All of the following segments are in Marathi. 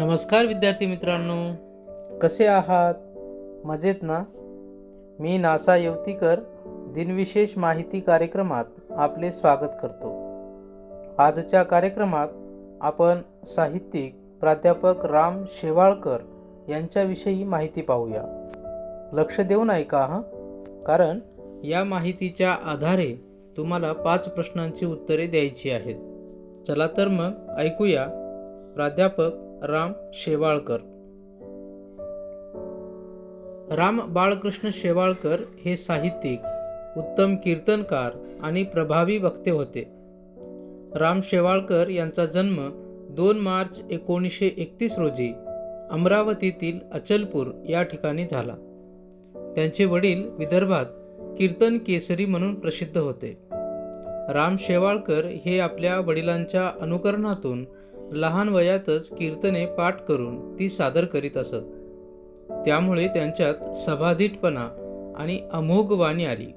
नमस्कार विद्यार्थी मित्रांनो, कसे आहात? मजेत ना? मी नासा येवतीकर दिनविशेष माहिती कार्यक्रमात आपले स्वागत करतो. आजच्या कार्यक्रमात आपण साहित्यिक प्राध्यापक राम शेवाळकर यांच्याविषयी माहिती पाहूया. लक्ष देऊन ऐका हं, कारण या माहितीच्या आधारे तुम्हाला 5 प्रश्नांची उत्तरे द्यायची आहेत. चला तर मग ऐकूया प्राध्यापक राम शेवाळकर. राम बाळकृष्ण शेवाळकर हे साहित्यिक, उत्तम कीर्तनकार आणि प्रभावी वक्ते होते. राम शेवाळकर यांचा जन्म 2 मार्च 1931 रोजी अमरावतीतील अचलपूर या ठिकाणी झाला. त्यांचे वडील विदर्भात कीर्तन केसरी म्हणून प्रसिद्ध होते. राम शेवाळकर हे आपल्या वडिलांच्या अनुकरणातून लहान वयातच कीर्तने पाठ करून ती सादर करीत असत. त्यामुळे त्यांच्यात सभाधीटपणा आणि अमोघ वाणी आली.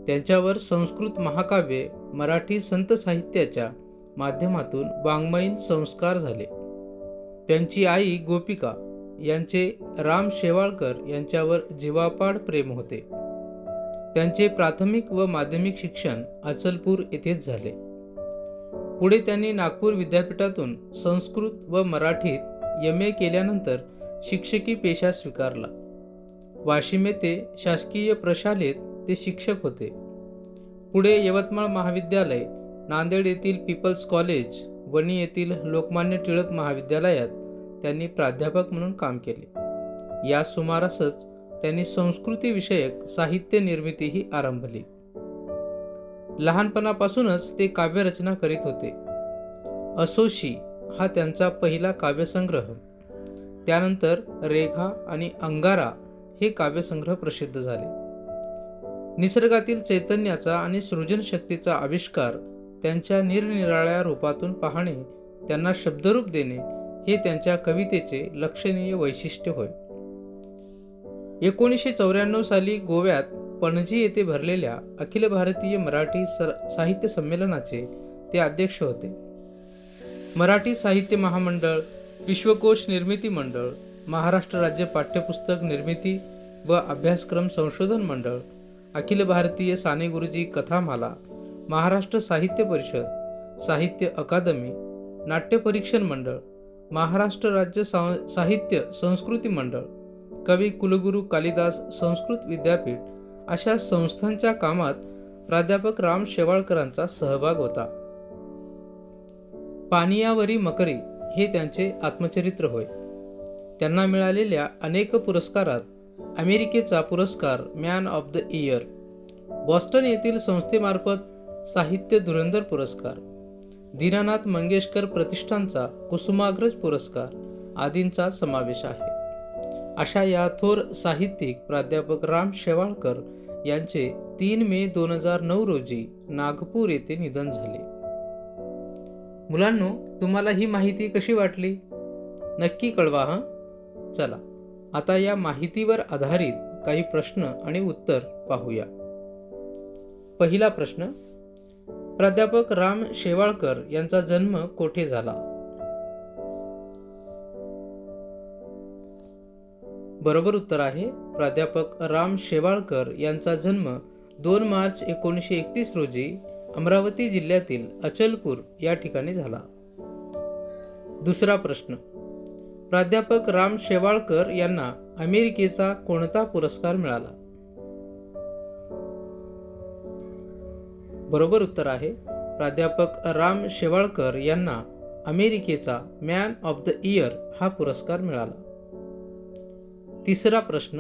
त्यांच्यावर संस्कृत महाकाव्ये, मराठी संत साहित्याच्या माध्यमातून वाङ्मयीन संस्कार झाले. त्यांची आई गोपिका यांचे राम शेवाळकर यांच्यावर जीवापाड प्रेम होते. त्यांचे प्राथमिक व माध्यमिक शिक्षण अचलपूर येथेच झाले. पुढे त्यांनी नागपूर विद्यापीठातून संस्कृत व मराठीत MA केल्यानंतर शिक्षकी पेशा स्वीकारला. वाशिम येथे शासकीय प्रशालेत ते शिक्षक होते. पुढे यवतमाळ महाविद्यालय, नांदेड येथील पीपल्स कॉलेज, वणी येथील लोकमान्य टिळक महाविद्यालयात त्यांनी प्राध्यापक म्हणून काम केले. या सुमारासच त्यांनी संस्कृती विषयक साहित्य निर्मितीही आरंभली. लहानपणापासूनच ते काव्यरचना करीत होते. असोशी हा त्यांचा पहिला काव्यसंग्रह. त्यानंतर रेखा आणि अंगारा हे काव्यसंग्रह प्रसिद्ध झाले. निसर्गातील चैतन्याचा आणि सृजनशक्तीचा आविष्कार त्यांच्या निरनिराळ्या रूपातून पाहणे, त्यांना शब्दरूप देणे हे त्यांच्या कवितेचे लक्षणीय वैशिष्ट्य होय. 1994 साली गोव्यात पणजी येथे भरलेल्या अखिल भारतीय मराठी साहित्य संमेलनाचे ते अध्यक्ष होते. मराठी साहित्य महामंडळ, विश्वकोश निर्मिती मंडळ, महाराष्ट्र राज्य पाठ्यपुस्तक निर्मिती व अभ्यासक्रम संशोधन मंडळ, अखिल भारतीय साने गुरुजी कथामाला, महाराष्ट्र साहित्य परिषद, साहित्य अकादमी, नाट्य परीक्षण मंडळ, महाराष्ट्र राज्य साहित्य संस्कृती मंडळ, कवी कुलगुरू कालिदास संस्कृत विद्यापीठ अशा संस्थांच्या कामात प्राध्यापक राम शेवाळकरांचा सहभाग होता. पानियावरी मकरी हे त्यांचे आत्मचरित्र होय. त्यांना मिळालेल्या अनेक पुरस्कारात अमेरिकेचा पुरस्कार man of the year, Boston येथील संस्थेमार्फत साहित्य धुरंधर पुरस्कार, दीनानाथ मंगेशकर प्रतिष्ठानचा कुसुमाग्रज पुरस्कार आदींचा समावेश आहे. अशा या थोर साहित्यिक प्राध्यापक राम शेवाळकर यांचे 3 मे 2009 रोजी नागपूर येथे निधन झाले. मुलांनो, तुम्हाला ही माहिती कशी वाटली? नक्की कळवा हं. चला आता या माहितीवर आधारित काही प्रश्न आणि उत्तर पाहूया. पहिला प्रश्न, प्राध्यापक राम शेवाळकर यांचा जन्म कोठे झाला? बरोबर उत्तर आहे प्राध्यापक राम शेवाळकर यांचा जन्म 2 मार्च 1931 रोजी अमरावती जिल्ह्यातील अचलपूर या ठिकाणी झाला. दुसरा प्रश्न, प्राध्यापक राम शेवाळकर यांना अमेरिकेचा कोणता पुरस्कार मिळाला? बरोबर उत्तर आहे प्राध्यापक राम शेवाळकर यांना अमेरिकेचा मॅन ऑफ द इयर हा पुरस्कार मिळाला. तिसरा प्रश्न,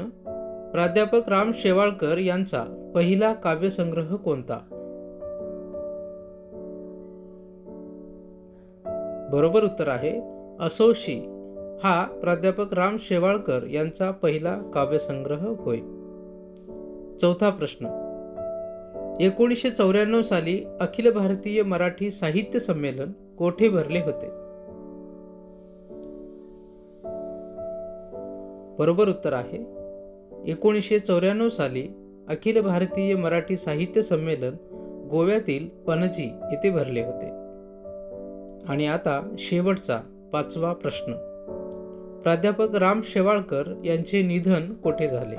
प्राध्यापक राम शेवाळकर यांचा पहिला काव्यसंग्रह कोणता? बरोबर उत्तर आहे असोशी हा प्राध्यापक राम शेवाळकर यांचा पहिला काव्यसंग्रह होय. चौथा प्रश्न, 1994 साली अखिल भारतीय मराठी साहित्य संमेलन कोठे भरले होते? बरोबर उत्तर आहे 1994 साली अखिल भारतीय मराठी साहित्य संमेलन गोव्यातील पणजी येथे भरले होते. आणि आता शेवटचा 5वा प्रश्न, प्राध्यापक राम शेवाळकर यांचे निधन कोठे झाले?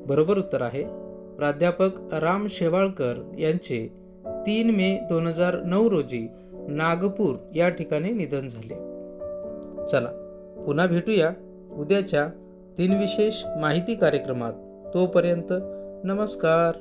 बरोबर उत्तर आहे प्राध्यापक राम शेवाळकर यांचे 3 मे 2009 रोजी नागपूर या ठिकाणी निधन झाले. चला पुन्हा भेटूया उद्याच्या 3 विशेष माहिती कार्यक्रमात. तोपर्यंत नमस्कार.